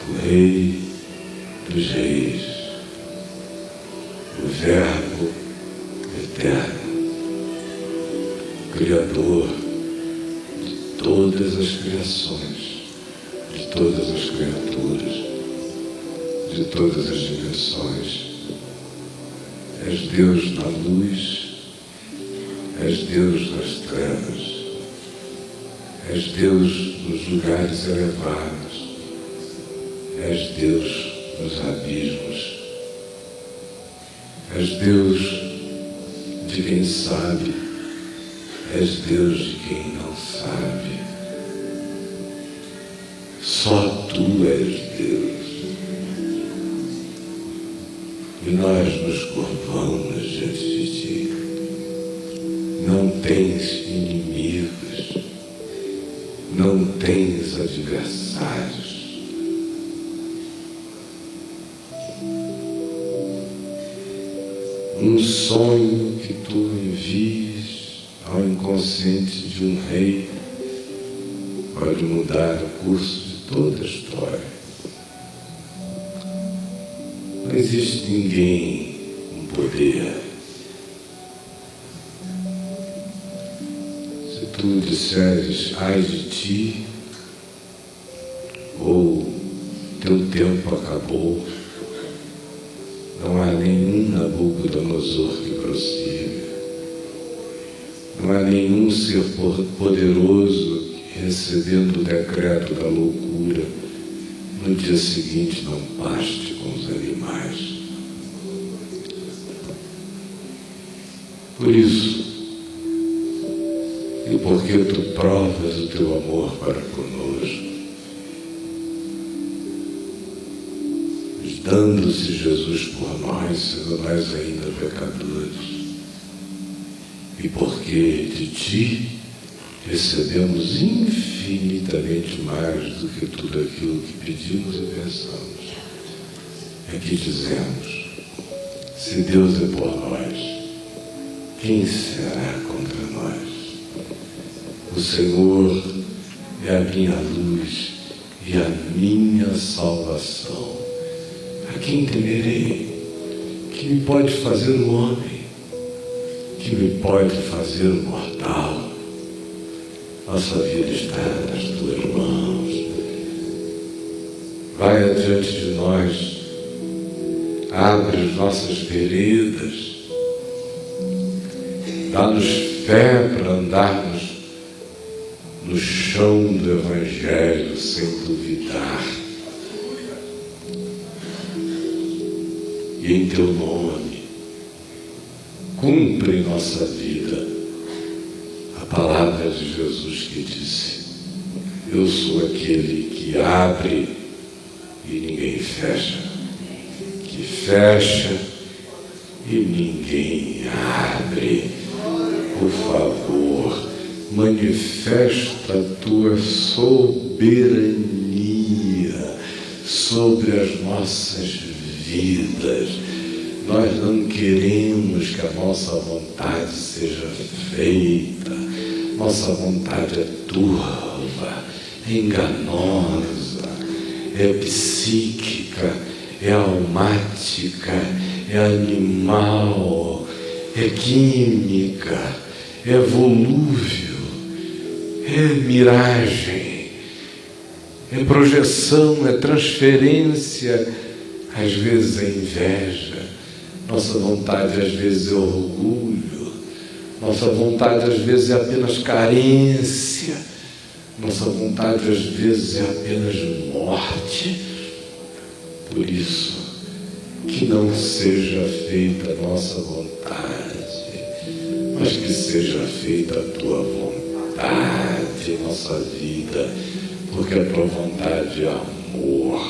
o Rei dos Reis, o Verbo eterno, Criador de todas as criações, de todas as criaturas, de todas as dimensões. És Deus na luz, és Deus nas trevas, és Deus nos lugares elevados, és Deus nos abismos, és Deus de quem sabe, és Deus de quem não sabe. Só Tu és Deus. E nós nos curvamos diante de Ti. Não tens inimigos, não tens adversários. Um sonho que Tu envies ao inconsciente de um rei pode mudar o curso de toda a história. Não existe ninguém com poder. Se tu disseres, ai de ti, ou teu tempo acabou, não há nenhum Nabucodonosor que prossiga. Não há nenhum ser poderoso que, recebendo o decreto da loucura, no dia seguinte não paste com os animais. Por isso, e porque Tu provas o Teu amor para conosco, dando-se Jesus por nós, sendo nós ainda pecadores, e porque de Ti recebemos infinitamente mais do que tudo aquilo que pedimos e pensamos, é que dizemos, se Deus é por nós, quem será contra nós? O Senhor é a minha luz e a minha salvação. A quem temerei? Que me pode fazer o homem? Que me pode fazer o mortal? Nossa vida está nas Tuas mãos. Vai adiante de nós, abre as nossas veredas, dá-nos fé para andarmos no chão do Evangelho sem duvidar. E em Teu nome, cumpre em nossa vida a palavra de Jesus que disse, eu sou aquele que abre e ninguém fecha, que fecha e ninguém abre. Por favor, manifesta a Tua soberania sobre as nossas vidas. Nós não queremos que a nossa vontade seja feita. Nossa vontade é turva, é enganosa, é psíquica, é almática, é animal, é química, é volúvel, é miragem, é projeção, é transferência, às vezes é inveja, nossa vontade às vezes é orgulho, nossa vontade às vezes é apenas carência, nossa vontade às vezes é apenas morte. Por isso, que não seja feita a nossa vontade, mas que seja feita a Tua vontade em nossa vida, porque a Tua vontade é amor,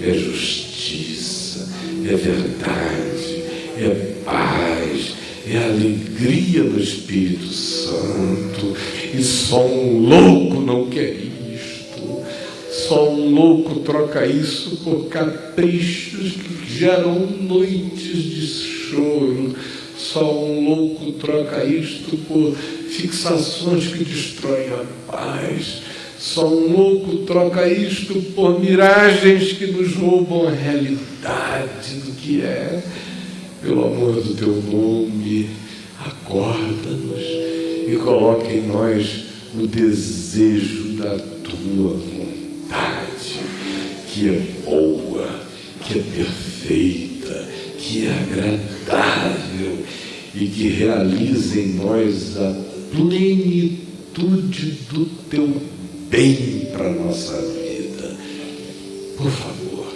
é justiça, é verdade, é paz, é alegria no Espírito Santo. E só um louco não quer isto. Só um louco troca isso por caprichos que geram noites de choro. Só um louco troca isto por fixações que destroem a paz. Só um louco troca isto por miragens que nos roubam a realidade do que é. Pelo amor do teu nome, acorda-nos e coloca em nós o desejo da tua vontade, que é boa, que é perfeita, que é agradável e que realiza em nós a plenitude do teu bem para a nossa vida. Por favor,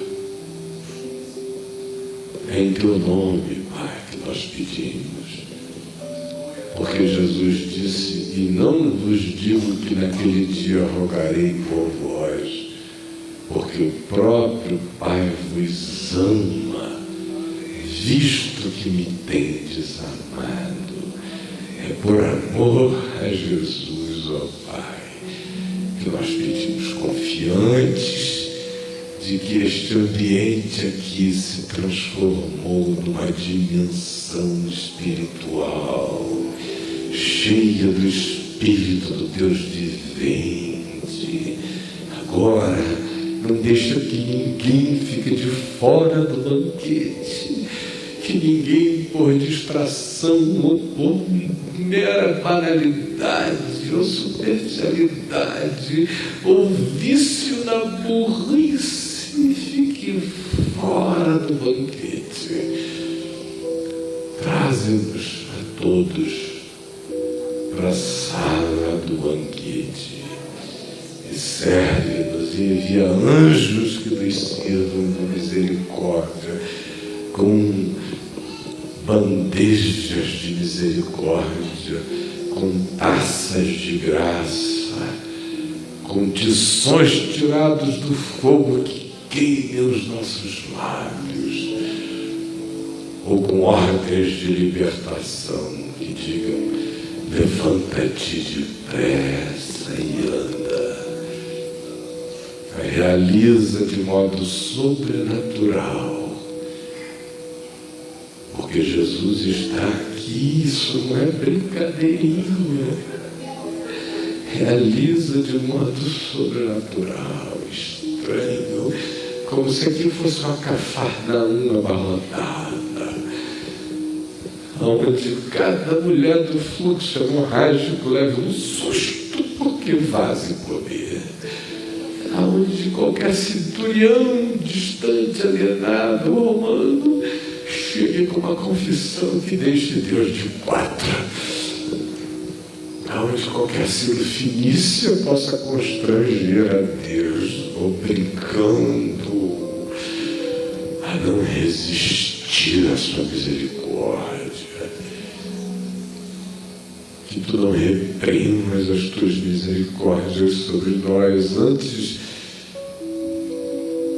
é em teu nome, Pai, que nós pedimos. Porque Jesus disse: e não vos digo que naquele dia rogarei por vós, porque o próprio Pai vos ama, visto que me tendes amado. É por amor a Jesus, ó Pai, que nós pedimos, confiantes de que este ambiente aqui se transformou numa dimensão espiritual, cheia do Espírito do Deus vivente. Agora, não deixa que ninguém fique de fora do banquete, que ninguém, por distração ou por mera banalidade ou superficialidade ou vício na burrice, fique fora do banquete. Traze-nos a todos para a sala do banquete e serve-nos e envia anjos que nos sirvam com misericórdia, com bandejas de misericórdia, com taças de graça, com tições tirados do fogo que queimem os nossos lábios, ou com ordens de libertação que digam: levanta-te depressa e anda. Realiza de modo sobrenatural, porque Jesus está aqui, isso não é brincadeirinha. Realiza de modo sobrenatural, estranho, como se aqui fosse uma Cafarnaum abarrotada, onde cada mulher do fluxo hemorrágico leva um susto porque vaze comer, onde qualquer centurião distante, alienado, romano, chegue com uma confissão que deixe Deus de quatro, onde qualquer Ciro Fenícia possa constranger a Deus, obrigando a não resistir à sua misericórdia. Que tu não reprimas as tuas misericórdias sobre nós antes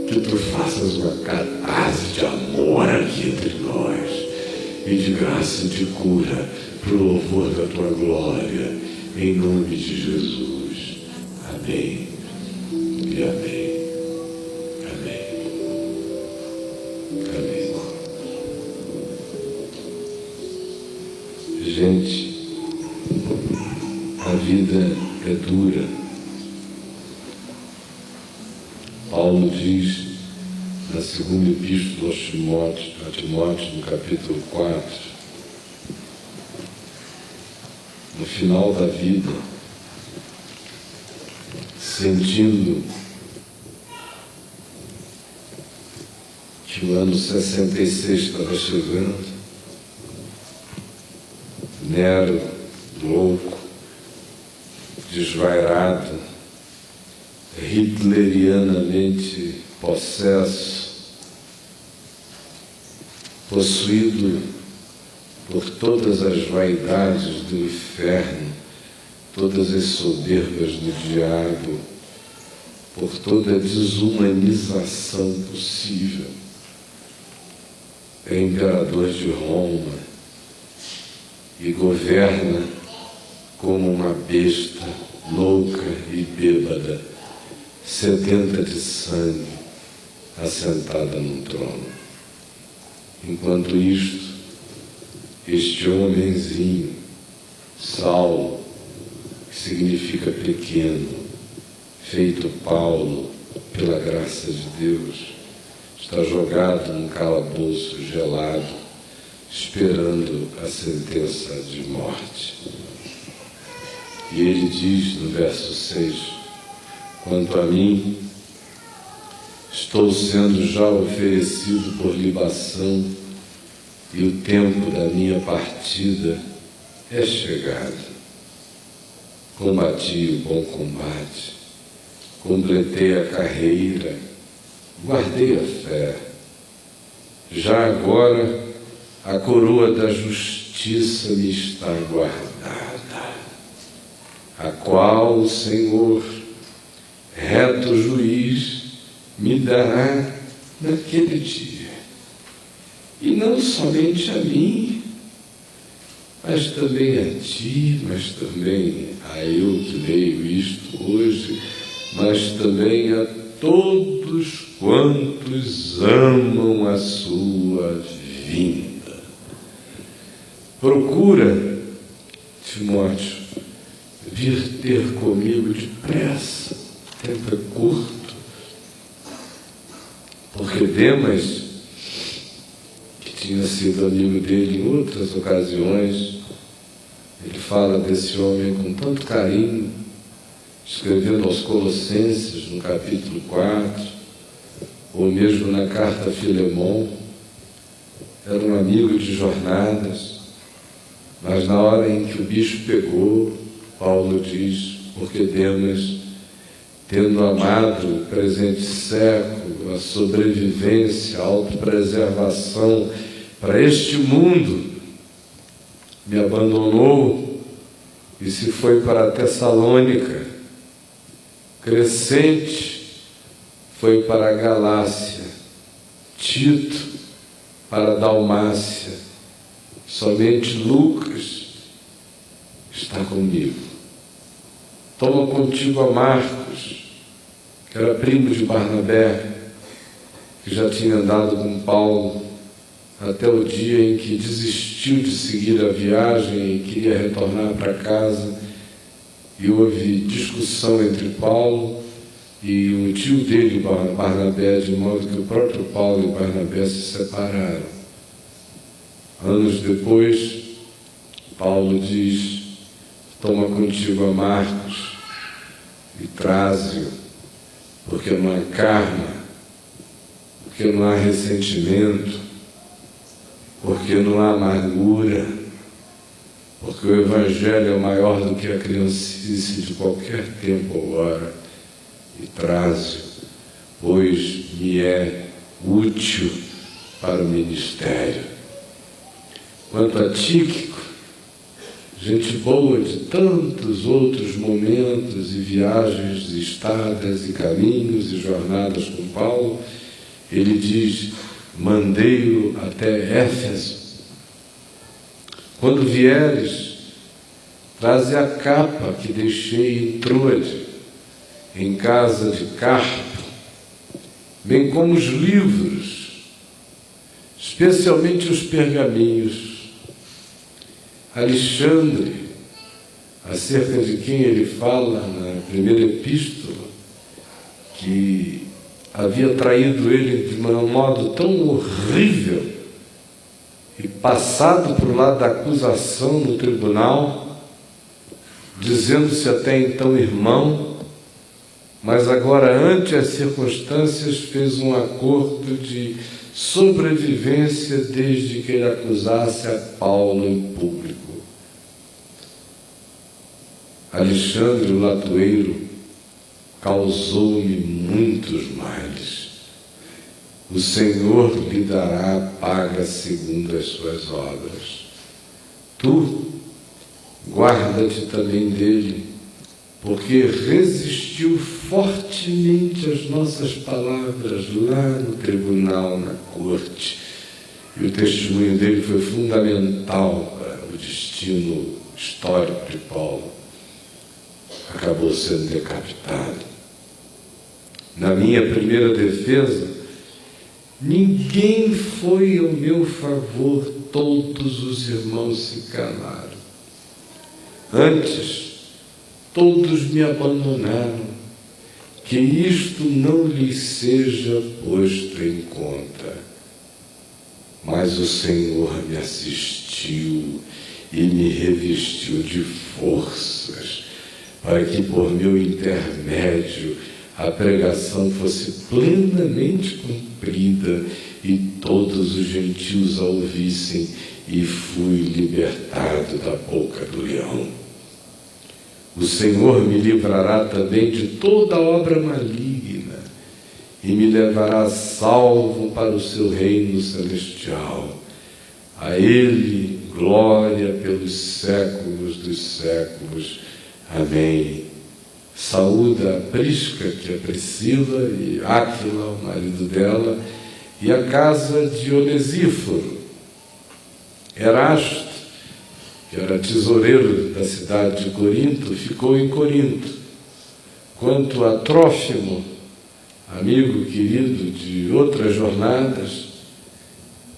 que tu faças uma catarse de amor aqui entre nós e de graça e de cura para o louvor da tua glória, em nome de Jesus. Amém e amém. Amém. Amém. Gente, a vida é dura. Paulo diz na segunda epístola a Timóteo, no capítulo 4, no final da vida, sentindo que o ano 66 estava chegando, Nero, louco, desvairado, hitlerianamente possesso, possuído por todas as vaidades do inferno, todas as soberbas do diabo, por toda a desumanização possível. É imperador de Roma e governa como uma besta louca e bêbada, sedenta de sangue, assentada num trono. Enquanto isto, este homenzinho, Saulo, que significa pequeno, feito Paulo, pela graça de Deus, está jogado num calabouço gelado, esperando a sentença de morte. E ele diz no verso 6, quanto a mim, estou sendo já oferecido por libação e o tempo da minha partida é chegado. Combati o bom combate, completei a carreira, guardei a fé. Já agora a coroa da justiça me está guardada, a qual o Senhor, reto juiz, me dará naquele dia. E não somente a mim, mas também a ti, mas também a eu que leio isto hoje, mas também a todos quantos amam a sua vinda. Procura, Timóteo, vir ter comigo depressa, o tempo é curto, porque Demas, que tinha sido amigo dele em outras ocasiões, ele fala desse homem com tanto carinho, escrevendo aos Colossenses, no capítulo 4, ou mesmo na carta a Filemon. Era um amigo de jornadas, mas na hora em que o bicho pegou, Paulo diz, porque Demas, tendo amado o presente século, a sobrevivência, a autopreservação para este mundo, me abandonou e se foi para Tessalônica. Crescente foi para a Galácia, Tito para a Dalmácia, somente Lucas está comigo. Toma contigo a Marcos, que era primo de Barnabé, que já tinha andado com Paulo até o dia em que desistiu de seguir a viagem e queria retornar para casa, e houve discussão entre Paulo e um tio dele, Barnabé, de modo que o próprio Paulo e Barnabé se separaram. Anos depois, Paulo diz, toma contigo a Marcos e traze-o, porque não há karma, porque não há ressentimento, porque não há amargura, porque o Evangelho é maior do que a criancice de qualquer tempo ou hora, e traze-o, pois me é útil para o ministério. Quanto a Tíquico, gente boa de tantos outros momentos e viagens, e estadas e caminhos e jornadas com Paulo, ele diz, mandei-o até Éfeso. Quando vieres, traze a capa que deixei em Troade, em casa de Carpo, bem como os livros, especialmente os pergaminhos. Alexandre, acerca de quem ele fala na primeira epístola, que havia traído ele de um modo tão horrível e passado para o lado da acusação no tribunal, dizendo-se até então irmão, mas agora, ante as circunstâncias, fez um acordo de sobrevivência desde que ele acusasse a Paulo em público. Alexandre, o latoeiro, causou-me muitos males. O Senhor lhe dará a paga segundo as suas obras. Tu, guarda-te também dele, porque resistiu fortemente às nossas palavras lá no tribunal, na corte. E o testemunho dele foi fundamental para o destino histórico de Paulo. Acabou sendo decapitado. Na minha primeira defesa, ninguém foi ao meu favor, todos os irmãos se calaram. Antes, todos me abandonaram que isto não lhes seja posto em conta. Mas o Senhor me assistiu e me revestiu de forças, para que por meu intermédio a pregação fosse plenamente cumprida e todos os gentios a ouvissem, e fui libertado da boca do leão. O Senhor me livrará também de toda obra maligna e me levará salvo para o seu reino celestial. A Ele glória pelos séculos dos séculos. Amém. Saúda a Prisca, que é Priscila, e Áquila, o marido dela, e a casa de Onesíforo. Erasto, que era tesoureiro da cidade de Corinto, ficou em Corinto. Quanto a Trófimo, amigo querido de outras jornadas,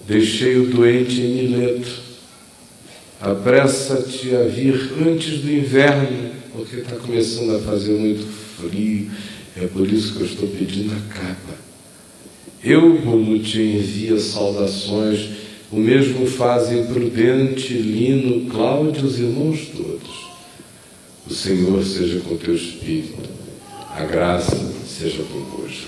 deixei-o doente em Mileto. Apressa-te a vir antes do inverno, porque está começando a fazer muito frio, é por isso que eu estou pedindo a capa. Eubulo te envia saudações, o mesmo fazem Prudente, Lino, Cláudio, os irmãos todos. O Senhor seja com teu espírito, a graça seja convosco.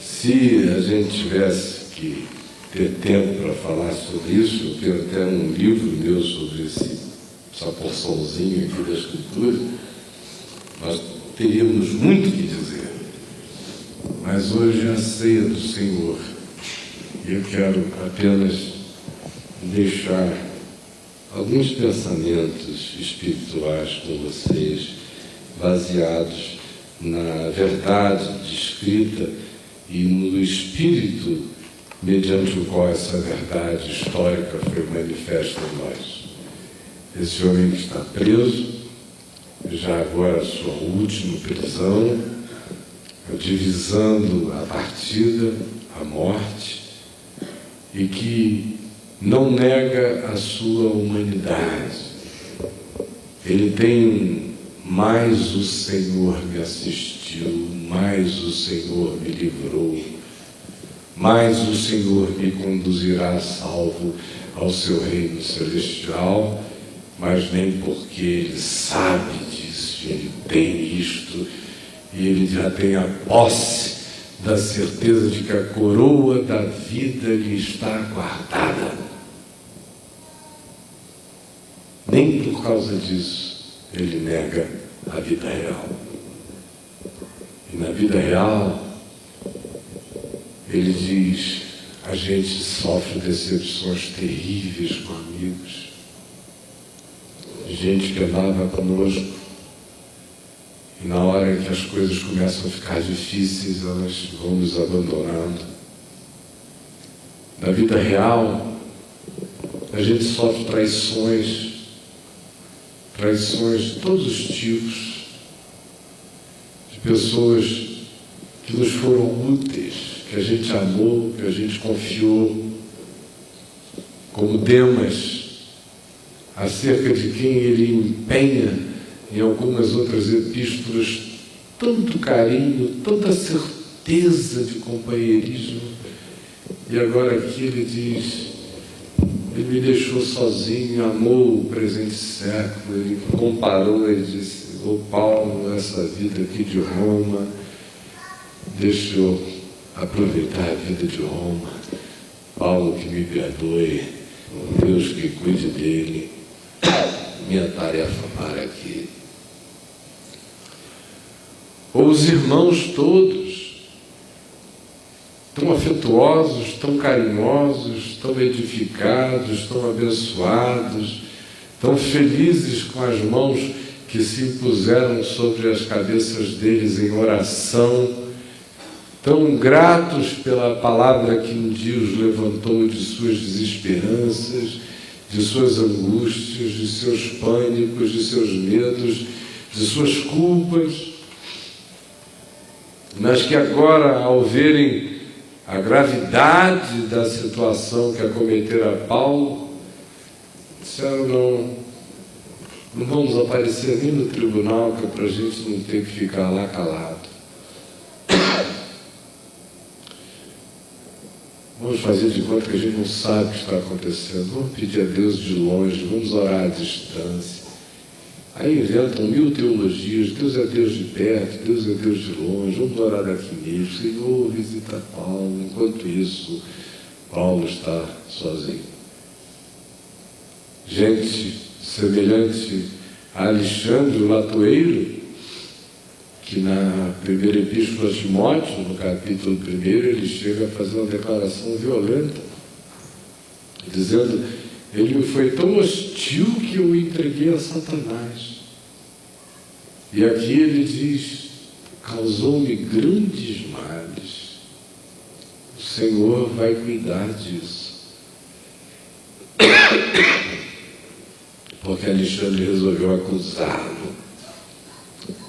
Se a gente tivesse que ter tempo para falar sobre isso, eu tenho até um livro meu sobre essa porçãozinha aqui da Escritura, nós teríamos muito o que dizer. Mas hoje é a ceia do Senhor e eu quero apenas deixar alguns pensamentos espirituais com vocês, baseados na verdade descrita e no espírito mediante o qual essa verdade histórica foi manifesta em nós. Esse homem que está preso, já agora a sua última prisão, divisando a partida, a morte, e que não nega a sua humanidade. Ele tem mais o Senhor me assistiu, mais o Senhor me livrou, mais o Senhor me conduzirá salvo ao seu reino celestial, mas nem porque ele sabe disso, ele tem isto, e ele já tem a posse da certeza de que a coroa da vida lhe está guardada. Nem por causa disso ele nega a vida real. E na vida real, ele diz, a gente sofre decepções terríveis com amigos, gente que andava conosco, e na hora em que as coisas começam a ficar difíceis, elas vão nos abandonando. Na vida real, a gente sofre traições de todos os tipos, de pessoas que nos foram úteis, que a gente amou, que a gente confiou, como Demas, acerca de quem ele empenha em algumas outras epístolas tanto carinho, tanta certeza de companheirismo, e agora aqui ele diz, ele me deixou sozinho, amou o presente século, ele comparou, ele disse, ô Paulo, essa vida aqui de Roma, deixa eu aproveitar a vida de Roma, Paulo que me perdoe, Deus que cuide dele, minha tarefa para aqui. Ou os irmãos todos, tão afetuosos, tão carinhosos, tão edificados, tão abençoados, tão felizes com as mãos que se impuseram sobre as cabeças deles em oração, tão gratos pela palavra que um dia os levantou de suas desesperanças, de suas angústias, de seus pânicos, de seus medos, de suas culpas, mas que agora, ao verem a gravidade da situação que acometera Paulo, disseram, não, Não vamos aparecer nem no tribunal, que é para a gente não ter que ficar lá calado. Vamos fazer de conta que a gente não sabe o que está acontecendo. Vamos pedir a Deus de longe, vamos orar à distância. Aí inventam 1000 teologias. Deus é Deus de perto, Deus é Deus de longe. Vamos orar daqui mesmo. Senhor, visita Paulo. Enquanto isso, Paulo está sozinho. Gente semelhante a Alexandre o Latoeiro, que na primeira epístola a Timóteo, no capítulo 1, ele chega a fazer uma declaração violenta, dizendo: ele me foi tão hostil que eu o entreguei a Satanás. E aqui ele diz: causou-me grandes males. O Senhor vai cuidar disso. Porque Alexandre resolveu acusá-lo.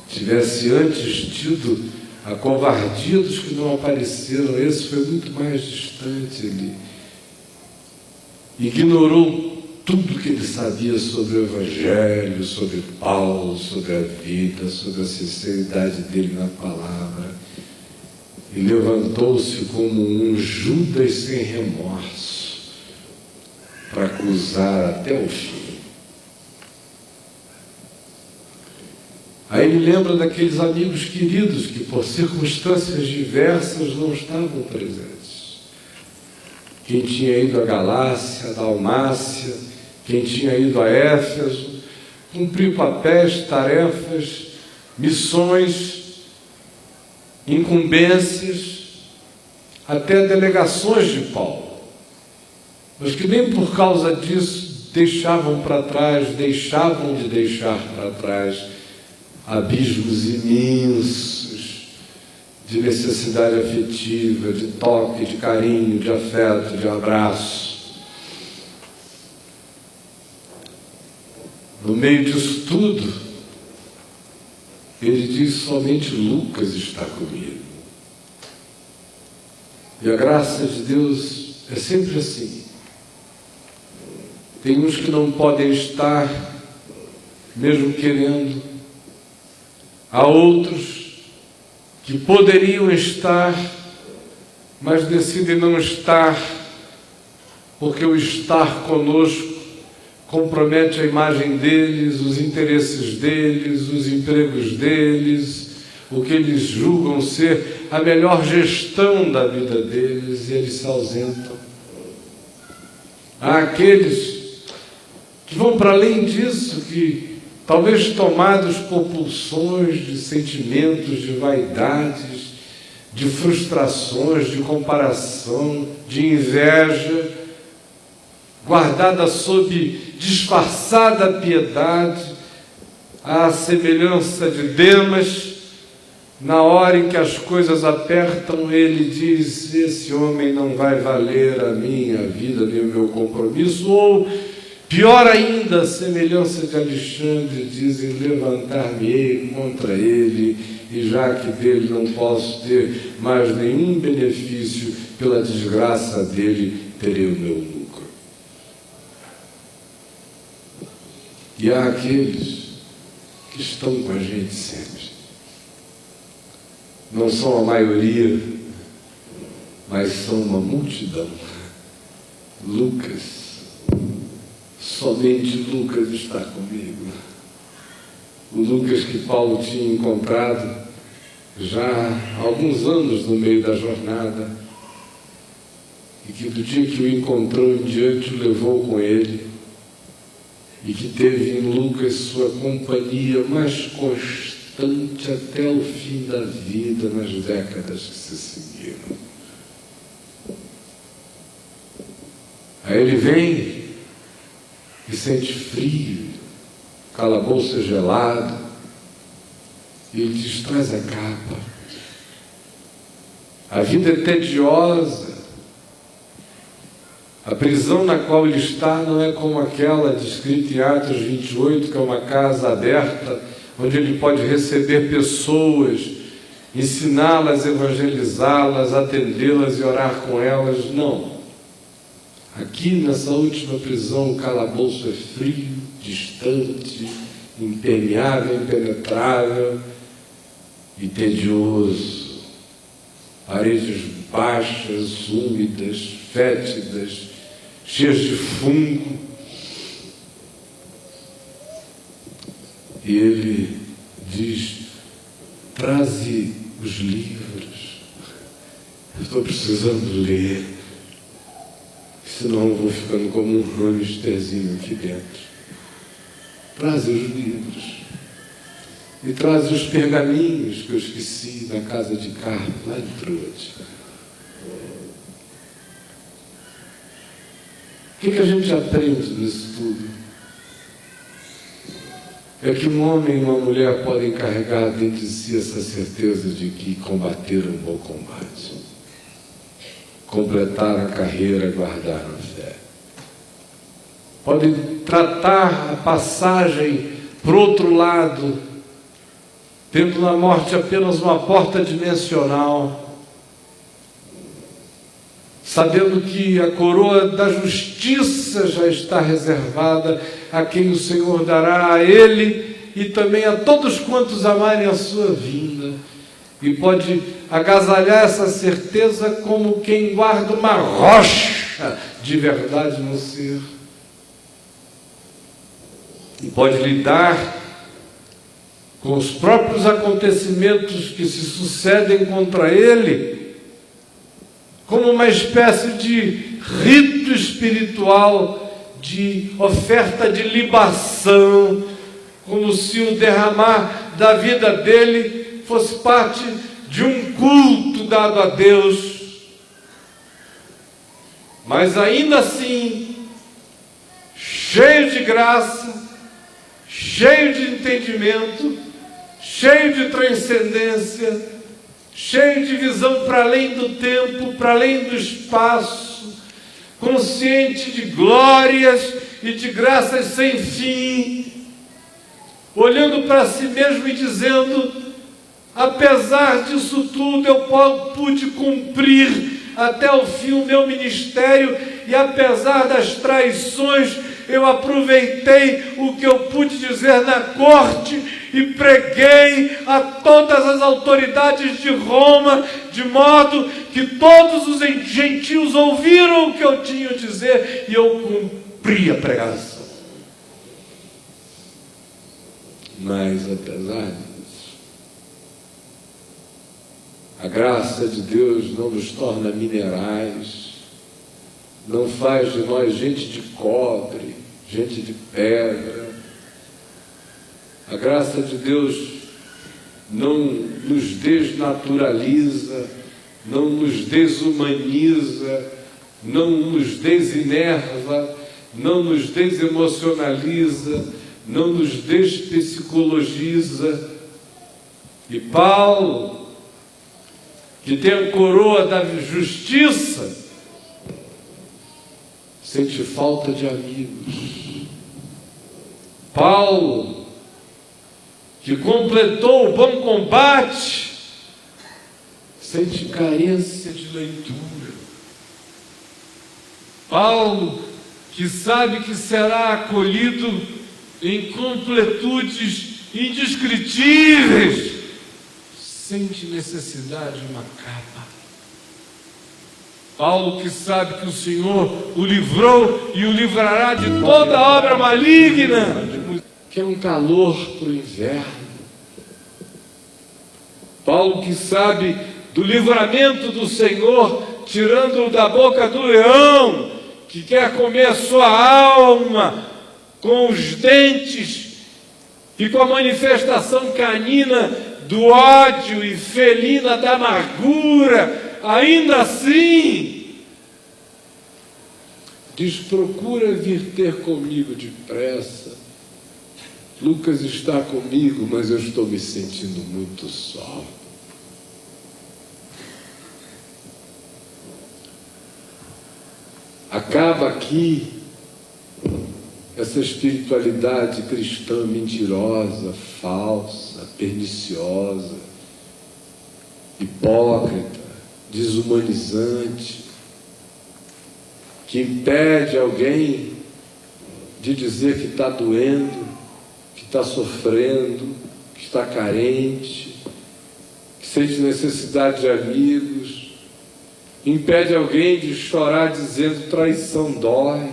Tivesse antes tido a covardia dos que não apareceram, esse foi muito mais distante. Ele ignorou tudo que ele sabia sobre o Evangelho, sobre Paulo, sobre a vida, sobre a sinceridade dele na palavra. E levantou-se como um Judas sem remorso para acusar até o fim. Aí ele lembra daqueles amigos queridos que, por circunstâncias diversas, não estavam presentes. Quem tinha ido a Galácia, a Dalmácia, quem tinha ido a Éfeso, cumpriu papéis, tarefas, missões, incumbências, até delegações de Paulo, mas que nem por causa disso deixavam de deixar para trás abismos imensos de necessidade afetiva, de toque, de carinho, de afeto, de abraço. No meio disso tudo, ele diz: somente Lucas está comigo. E a graça de Deus é sempre assim. Tem uns que não podem estar, mesmo querendo. Há outros que poderiam estar, mas decidem não estar, porque o estar conosco compromete a imagem deles, os interesses deles, os empregos deles, o que eles julgam ser a melhor gestão da vida deles, e eles se ausentam. Há aqueles que vão para além disso, que talvez tomados por pulsões de sentimentos, de vaidades, de frustrações, de comparação, de inveja, guardada sob disfarçada piedade, à semelhança de Demas, na hora em que as coisas apertam, ele diz: esse homem não vai valer a minha vida nem o meu compromisso. Ou pior ainda, a semelhança de Alexandre, dizem: levantar-me-ei contra ele, e já que dele não posso ter mais nenhum benefício, pela desgraça dele terei o meu lucro. E há aqueles que estão com a gente sempre. Não são a maioria, mas são uma multidão. Lucas, somente Lucas está comigo. O Lucas que Paulo tinha encontrado já há alguns anos no meio da jornada, e que do dia que o encontrou em diante o levou com ele, e que teve em Lucas sua companhia mais constante até o fim da vida, nas décadas que se seguiram. Aí ele vem e sente frio, calabouço gelado, e ele diz: traz a capa. A vida é tediosa. A prisão na qual ele está não é como aquela descrita em Atos 28, que é uma casa aberta, onde ele pode receber pessoas, ensiná-las, evangelizá-las, atendê-las e orar com elas. Não. Aqui, nessa última prisão, o calabouço é frio, distante, impermeável, impenetrável e tedioso. Paredes baixas, úmidas, fétidas, cheias de fungo. E ele diz: traze os livros, estou precisando ler, senão eu vou ficando como um hamsterzinho aqui dentro. Traze os livros. E traz os pergaminhos que eu esqueci na casa de Carlos, lá em Troade. O que a gente aprende nisso tudo? É que um homem e uma mulher podem carregar dentro de si essa certeza de que combateram um bom combate, completaram a carreira, guardaram a fé. Podem tratar a passagem para o outro lado, tendo na morte apenas uma porta dimensional, sabendo que a coroa da justiça já está reservada a quem o Senhor dará a ele e também a todos quantos amarem a sua vinda. E pode agasalhar essa certeza como quem guarda uma rocha de verdade no ser. E pode lidar com os próprios acontecimentos que se sucedem contra ele, como uma espécie de rito espiritual, de oferta de libação, como se o derramar da vida dele fosse parte de um culto dado a Deus. Mas ainda assim, cheio de graça, cheio de entendimento, cheio de transcendência, cheio de visão para além do tempo, para além do espaço, consciente de glórias e de graças sem fim, olhando para si mesmo e dizendo: apesar disso tudo, eu pude cumprir até o fim o meu ministério, e apesar das traições, eu aproveitei o que eu pude dizer na corte e preguei a todas as autoridades de Roma, de modo que todos os gentios ouviram o que eu tinha a dizer, e eu cumpri a pregação. Mas, apesar disso, a graça de Deus não nos torna minerais, não faz de nós gente de cobre, gente de pedra. A graça de Deus não nos desnaturaliza, não nos desumaniza, não nos desinerva, não nos desemocionaliza, não nos despsicologiza. E Paulo, que tem a coroa da justiça, sente falta de amigos. Paulo, que completou o bom combate, sente carência de leitura. Paulo, que sabe que será acolhido em completudes indescritíveis, sente necessidade de uma capa. Paulo, que sabe que o Senhor o livrou e o livrará de toda obra maligna, que é um calor para o inverno. Paulo, que sabe do livramento do Senhor, tirando-o da boca do leão, que quer comer a sua alma com os dentes e com a manifestação canina do ódio e felina da amargura. Ainda assim, diz: procura vir ter comigo depressa. Lucas está comigo, mas eu estou me sentindo muito só. Acaba aqui essa espiritualidade cristã mentirosa, falsa, perniciosa, hipócrita, desumanizante, que impede alguém de dizer que está doendo, que está sofrendo, que está carente, que sente necessidade de amigos, impede alguém de chorar dizendo traição dói,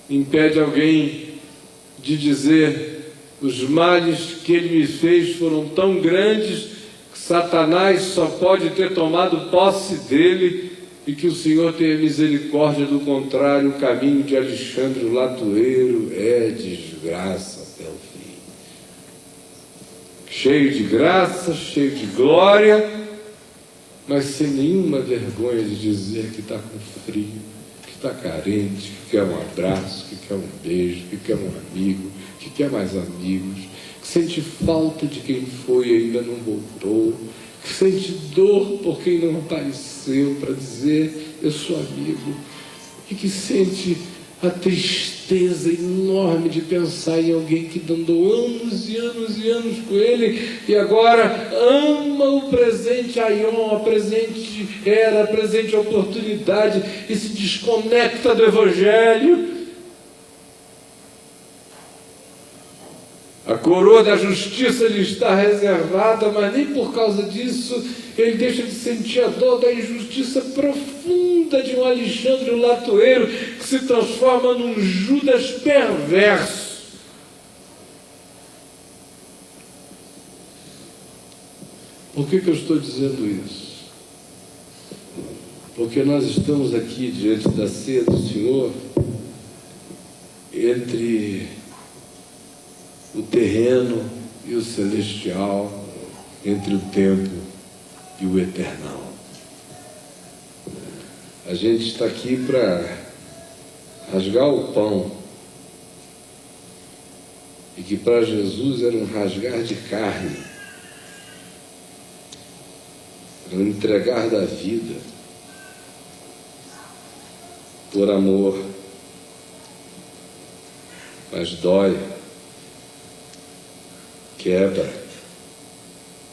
impede alguém de dizer os males que ele me fez foram tão grandes que Satanás só pode ter tomado posse dele e que o Senhor tenha misericórdia. Do contrário, o caminho de Alexandre o Latueiro é desgraça até o fim. Cheio de graça, cheio de glória, mas sem nenhuma vergonha de dizer que está com frio, que está carente, que quer um abraço, que quer um beijo, que quer um amigo, que quer mais amigos, que sente falta de quem foi e ainda não voltou, que sente dor por quem não apareceu para dizer eu sou amigo, e que sente a tristeza enorme de pensar em alguém que andou anos e anos e anos com ele e agora ama o presente aion, a presente era, a presente oportunidade e se desconecta do Evangelho. A coroa da justiça lhe está reservada, mas nem por causa disso ele deixa de sentir a dor da injustiça profunda de um Alexandre o Latueiro que se transforma num Judas perverso. Por que eu estou dizendo isso? Porque nós estamos aqui diante da ceia do Senhor entre o terreno e o celestial, entre o tempo e o eternal. A gente está aqui para rasgar o pão, e que para Jesus era um rasgar de carne, era um entregar da vida por amor, mas dói, quebra,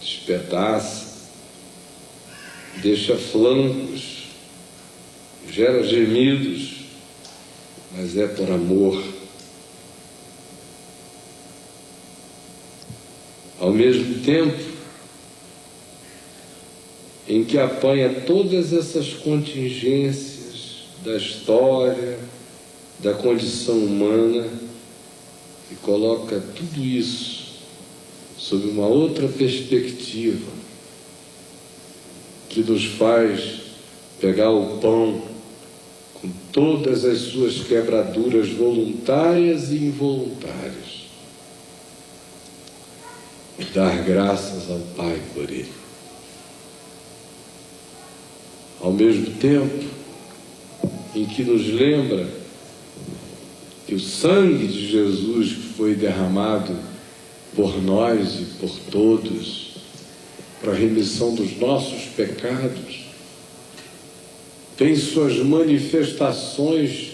despedaça, deixa flancos, gera gemidos, mas é por amor. Ao mesmo tempo em que apanha todas essas contingências da história, da condição humana, e coloca tudo isso sob uma outra perspectiva, que nos faz pegar o pão com todas as suas quebraduras voluntárias e involuntárias e dar graças ao Pai por ele. Ao mesmo tempo em que nos lembra que o sangue de Jesus que foi derramado por nós e por todos, para a remissão dos nossos pecados, tem suas manifestações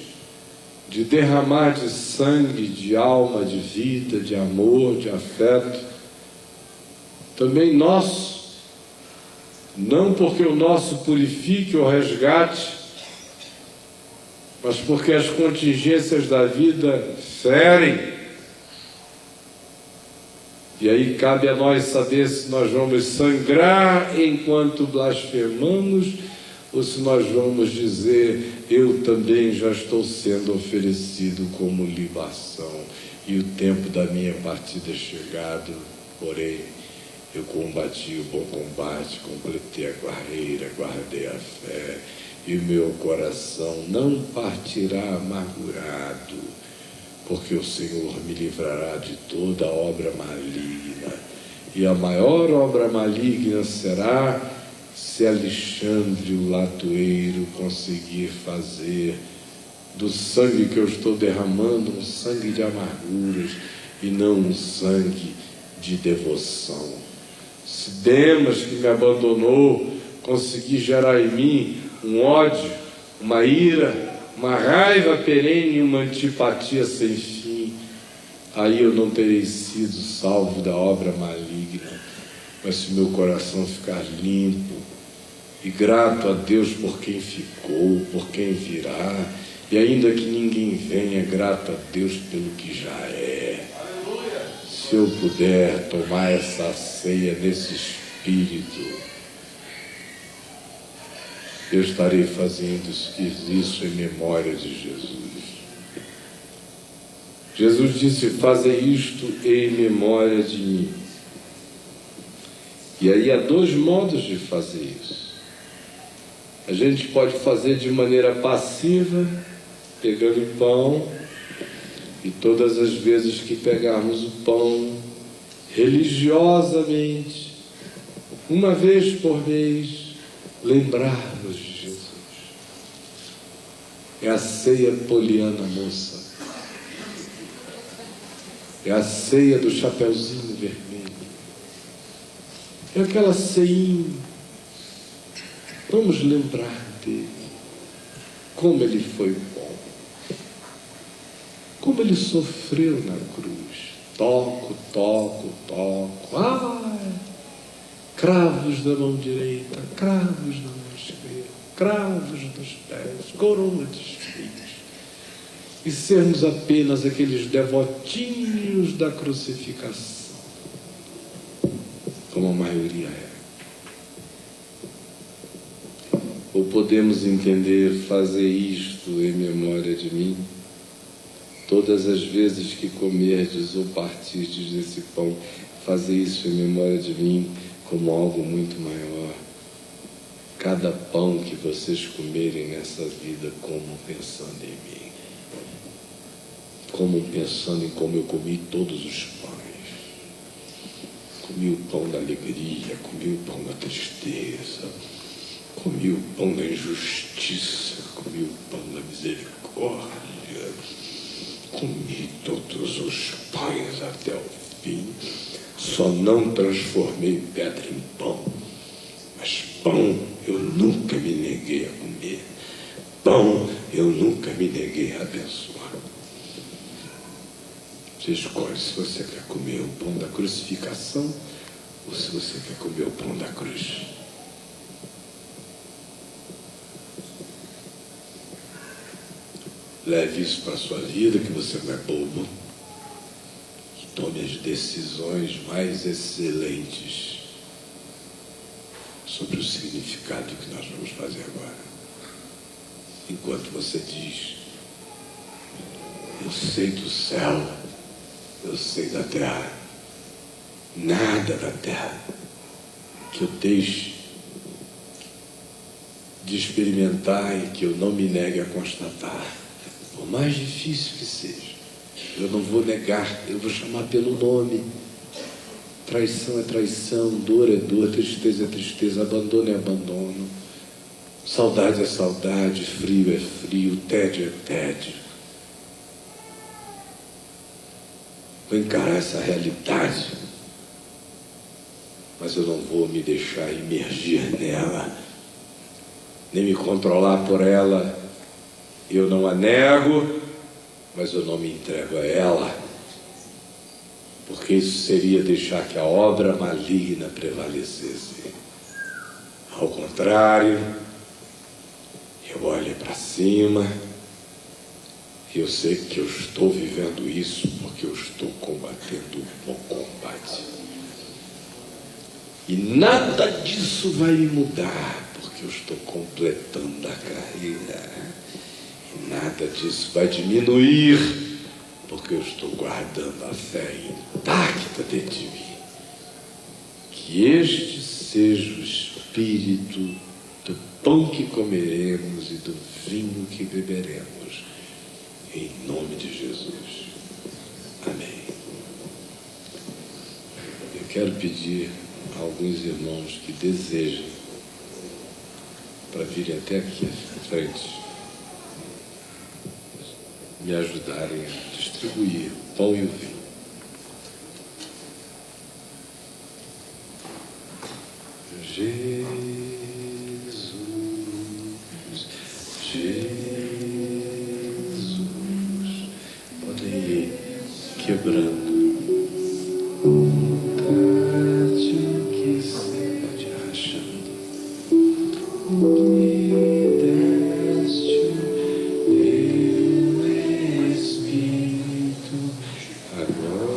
de derramar de sangue, de alma, de vida, de amor, de afeto, também nosso, não porque o nosso purifique ou resgate, mas porque as contingências da vida ferem. E aí cabe a nós saber se nós vamos sangrar enquanto blasfemamos ou se nós vamos dizer eu também já estou sendo oferecido como libação e o tempo da minha partida é chegado, porém eu combati o bom combate, completei a carreira, guardei a fé e o meu coração não partirá amargurado, porque o Senhor me livrará de toda obra maligna. E a maior obra maligna será se Alexandre o Latueiro conseguir fazer do sangue que eu estou derramando um sangue de amarguras e não um sangue de devoção. Se Demas, que me abandonou, conseguir gerar em mim um ódio, uma ira, uma raiva perene e uma antipatia sem fim, aí eu não terei sido salvo da obra maligna. Mas se meu coração ficar limpo e grato a Deus por quem ficou, por quem virá, e ainda que ninguém venha, grato a Deus pelo que já é. Se eu puder tomar essa ceia nesse espírito, eu estarei fazendo isso em memória de Jesus. Jesus disse: fazei isto em memória de mim. E aí há dois modos de fazer isso. A gente pode fazer de maneira passiva, pegando o pão, e todas as vezes que pegarmos o pão, religiosamente, uma vez por mês, lembrarmos de Jesus. É a ceia poliana, moça. É a ceia do chapeuzinho vermelho. É aquela ceinha. Vamos lembrar dele. Como ele foi bom. Como ele sofreu na cruz. Toco, toco, toco. Ai! Cravos da mão direita, cravos da mão esquerda, cravos nos pés, coroa de espinhos. E sermos apenas aqueles devotinhos da crucificação, como a maioria é. Ou podemos entender, fazer isto em memória de mim, todas as vezes que comerdes ou partirdes desse pão, fazer isso em memória de mim, como algo muito maior. Cada pão que vocês comerem nessa vida, comam pensando em mim. Comam pensando em como eu comi todos os pães. Comi o pão da alegria, comi o pão da tristeza, comi o pão da injustiça, comi o pão da misericórdia, comi todos os pães até o fim. Só não transformei pedra em pão, mas pão eu nunca me neguei a comer, pão eu nunca me neguei a abençoar. Você escolhe se você quer comer o pão da crucificação ou se você quer comer o pão da cruz. Leve isso para a sua vida, que você não é bobo. Tome as decisões mais excelentes sobre o significado que nós vamos fazer agora. Enquanto você diz: eu sei do céu, eu sei da terra, nada da terra que eu deixe de experimentar e que eu não me negue a constatar, por mais difícil que seja. Eu não vou negar, eu vou chamar pelo nome. Traição é traição, dor é dor, tristeza é tristeza, abandono é abandono, saudade é saudade, frio é frio, tédio é tédio. Vou encarar essa realidade, mas eu não vou me deixar imergir nela, nem me controlar por ela. Eu não a nego, mas eu não me entrego a ela, porque isso seria deixar que a obra maligna prevalecesse. Ao contrário, eu olho para cima e eu sei que eu estou vivendo isso porque eu estou combatendo um bom combate. E nada disso vai me mudar, porque eu estou completando a carreira. E nada disso vai diminuir, porque eu estou guardando a fé intacta dentro de mim. Que este seja o espírito do pão que comeremos e do vinho que beberemos, em nome de Jesus. Amém. Eu quero pedir a alguns irmãos que desejam para virem até aqui à frente, me ajudarem a distribuir o pão e o vinho. Jesus, podem ir quebrando. Que sede rachando. Agora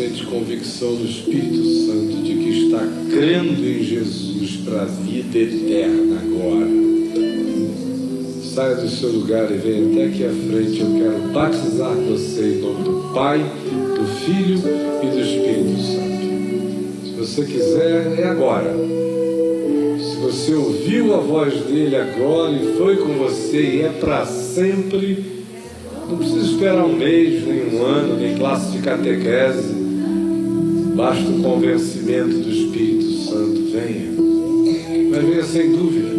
sente convicção do Espírito Santo de que está crendo em Jesus para a vida eterna agora, saia do seu lugar e venha até aqui à frente. Eu quero batizar você em nome do Pai, do Filho e do Espírito Santo. Se você quiser, é agora. Se você ouviu a voz dele agora e foi com você e é para sempre, não precisa esperar um mês, nem um ano, nem classe de catequese. Basta o convencimento do Espírito Santo. Venha. Mas venha sem dúvida.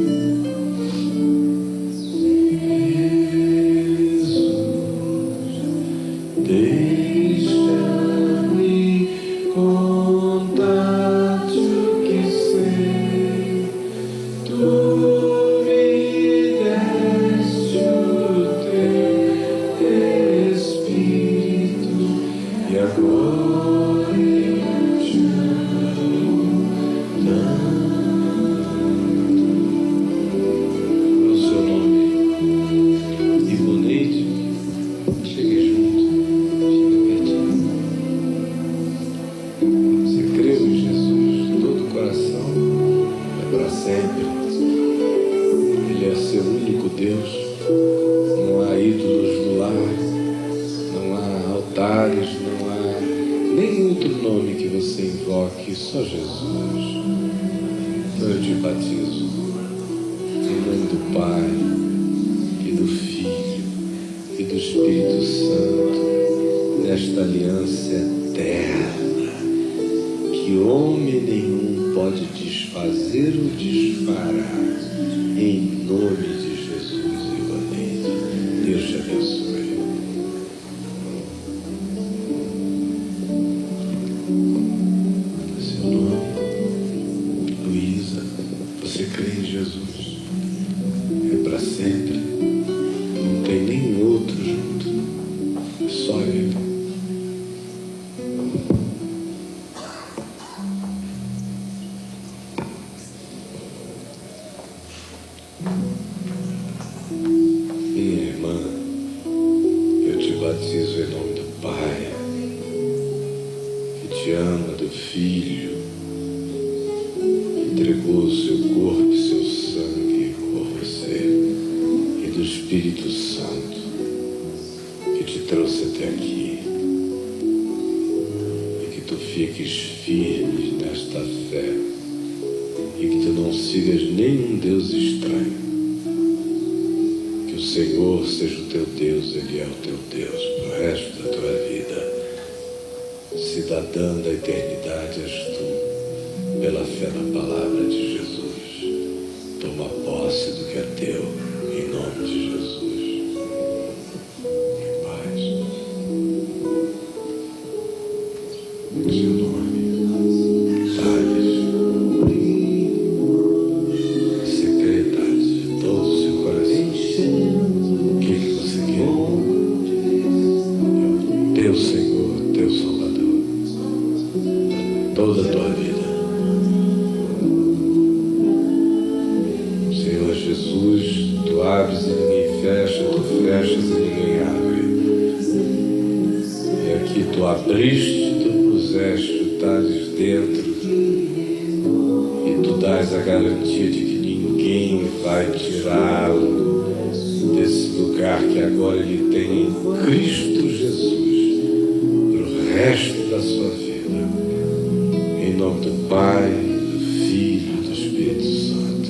Só Jesus. Então eu te batizo em nome do Pai e do Filho e do Espírito Santo, nesta aliança eterna que homem nenhum pode desfazer ou desfará, em nome de Jesus e Ivanete. Deus te abençoe. Você crê em Jesus, é para sempre, não tem nenhum outro junto, só Ele. Minha irmã, eu te batizo em nome do Pai, que te ama, do Filho, entregou o seu corpo e seu sangue por você, e do Espírito Santo que te trouxe até aqui, e que tu fiques firme nesta fé e que tu não sigas nenhum Deus estranho. Que o Senhor seja o teu Deus, Ele é o teu Deus para o resto da tua vida. Cidadã da eternidade és tu, pela fé na palavra de Jesus. Toma posse do que é teu, em nome de Jesus. Em paz. Em seu nome. Thales. Você crê, Thales, de todo o seu coração. O que você quer? Teu Senhor, teu Salvador. Toda a tua vida. Jesus, tu abres e ninguém fecha, tu fechas e ninguém abre. E aqui tu abriste, tu puseste, tu estás dentro, e tu dás a garantia de que ninguém vai tirá-lo desse lugar que agora ele tem em Cristo Jesus para o resto da sua vida. Em nome do Pai, do Filho e do Espírito Santo.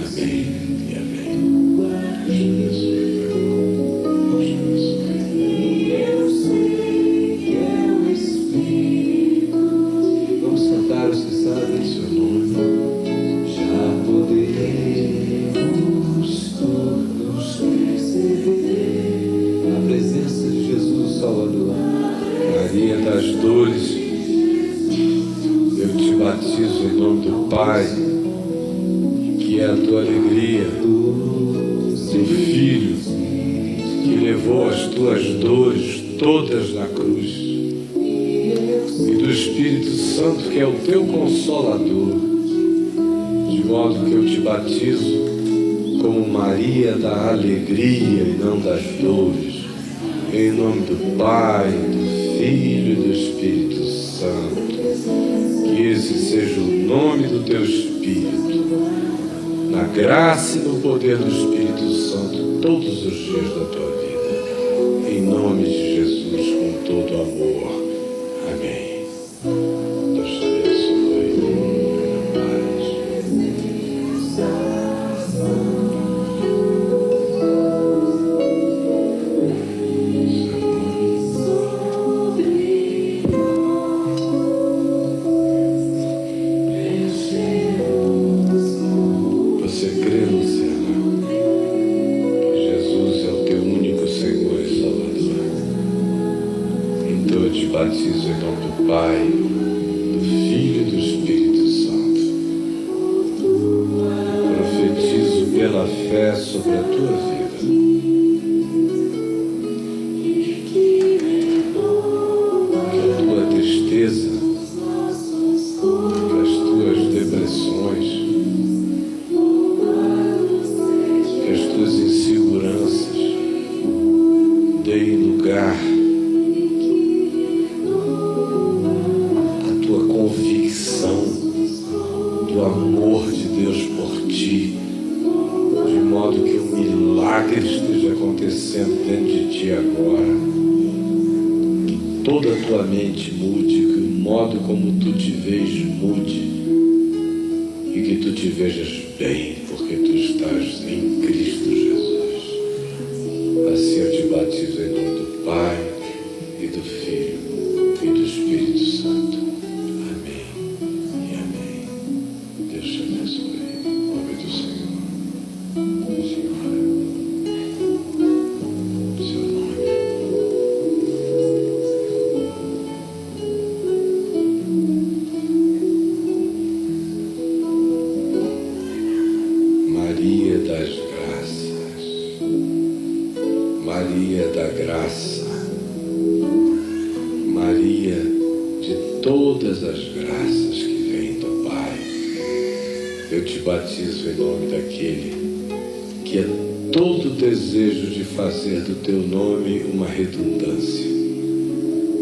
Amém e amém. Vamos cantar os que sabem seu nome. Já poderemos todos perceber a presença de Jesus Salvador. Maria das dores, eu te batizo em nome do Pai, que é a tua alegria, do Filho, que levou as tuas dores todas na cruz, e do Espírito Santo, que é o teu consolador, de modo que eu te batizo como Maria da alegria e não das dores, em nome do Pai, do Filho e do Espírito Santo. Que esse seja o nome do teu Espírito, na graça e no poder do Espírito Santo, todos os dias da tua vida. Em nome de Jesus, com todo amor. Amém. Deus te abençoe. Paz. Você crê, Luciana, que Jesus é o teu único Senhor e Salvador? Então eu te batizo em nome do Pai, do Filho e do Espírito Santo. Profetizo pela fé sobre a tua vida. Que a tua tristeza, que as tuas depressões, que as tuas inseguranças deem lugar à tua convicção do amor de Deus por ti, de modo que um milagre esteja acontecendo dentro de ti agora. Que toda a tua mente mude, que o modo como tu te vês mude e que tu te vejas bem, porque tu estás em Cristo Jesus. Assim eu te batizo em nome do Pai e do Filho e do Espírito Santo. Amém e amém. Deus te abençoe. Em nome do Senhor. Senhora, seu nome. Maria das Graças, Maria da Graça, Maria de todas as graças que vêm do Pai. Eu te batizo em nome daquele que é todo o desejo de fazer do teu nome uma redundância,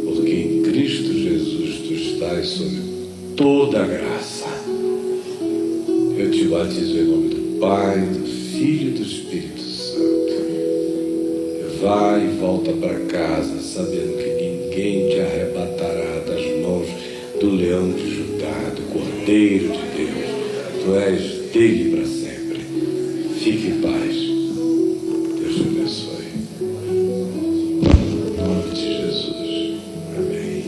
porque em Cristo Jesus tu estás sob toda a graça. Eu te batizo em nome do Pai, do Filho e do Espírito Santo. Vai e volta para casa, sabendo que ninguém te arrebatará das mãos do leão de Judá, do Cordeiro de Deus. Tu és dele para sempre. Fique em paz. Deus te abençoe. Em nome de Jesus. Amém.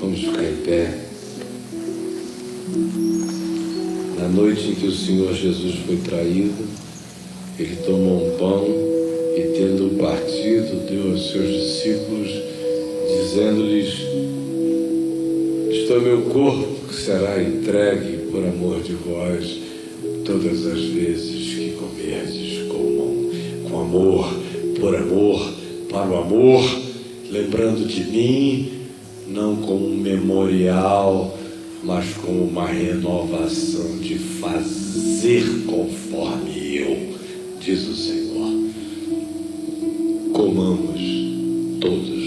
Vamos ficar em pé. Na noite em que o Senhor Jesus foi traído, ele tomou um pão e, tendo partido, deu aos seus discípulos, dizendo-lhes: isto é meu corpo que será entregue por amor de vós. Todas as vezes que comerdes, comam com amor, por amor, para o amor, lembrando de mim, não como um memorial, mas como uma renovação de fazer conforme eu, diz o Senhor. Comamos todos.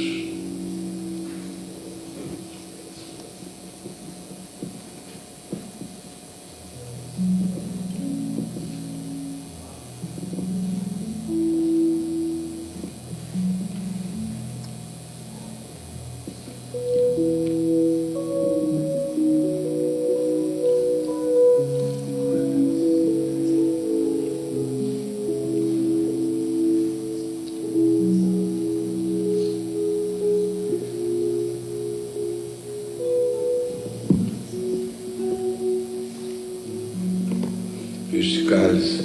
Este cálice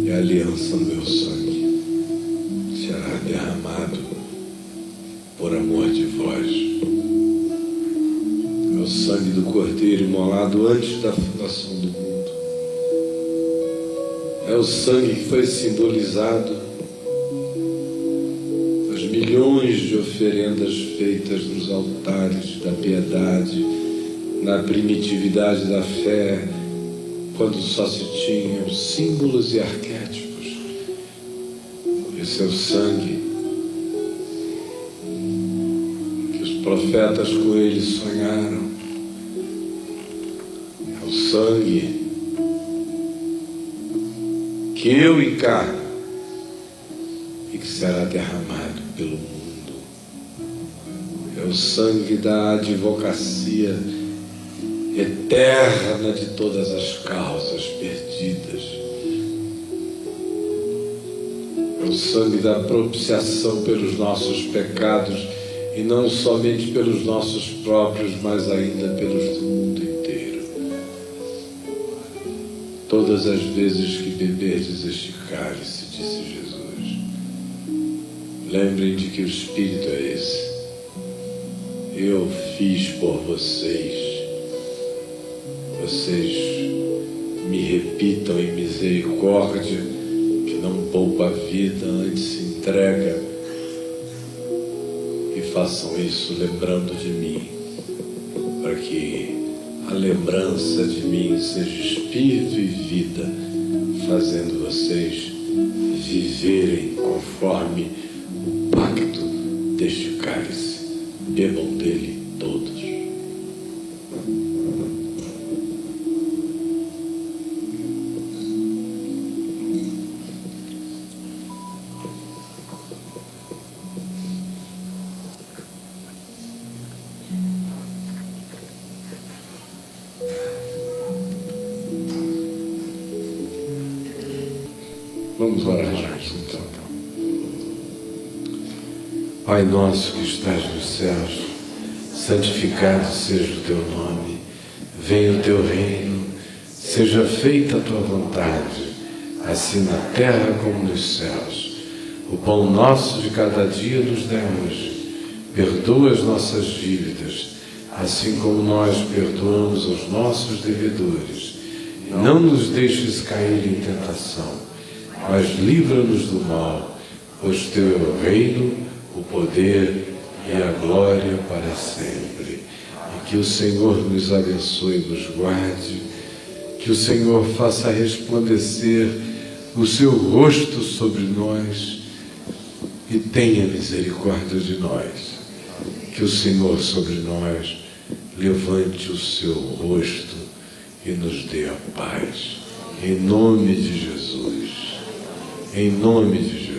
é a aliança do meu sangue, será derramado por amor de vós. É o sangue do Cordeiro imolado antes da fundação do mundo. É o sangue que foi simbolizado nas milhões de oferendas feitas nos altares da piedade, na primitividade da fé, quando só se tinham símbolos e arquétipos. Esse é o sangue profetas com ele sonharam. É o sangue que eu encarno e que será derramado pelo mundo. É o sangue da advocacia eterna de todas as causas perdidas. É o sangue da propiciação pelos nossos pecados, e não somente pelos nossos próprios, mas ainda pelos do mundo inteiro. Todas as vezes que beberdes este cálice, disse Jesus, lembrem de que o Espírito é esse. Eu fiz por vocês. Vocês me repitam em misericórdia, que não poupa a vida, antes se entrega, e façam isso lembrando de mim, para que a lembrança de mim seja espírito e vida, fazendo vocês viverem conforme o pacto deste cálice. Bebam dele todos. Vamos orar juntos, então. Pai nosso que estás nos céus, santificado seja o teu nome. Venha o teu reino, seja feita a tua vontade, assim na terra como nos céus. O pão nosso de cada dia nos dai hoje. Perdoa as nossas dívidas, assim como nós perdoamos aos nossos devedores. Não nos deixes cair em tentação, mas livra-nos do mal, pois teu é o reino, o poder e a glória para sempre. E que o Senhor nos abençoe e nos guarde, que o Senhor faça resplandecer o seu rosto sobre nós e tenha misericórdia de nós. Que o Senhor sobre nós levante o seu rosto e nos dê a paz. Em nome de Jesus. Em nome de Jesus.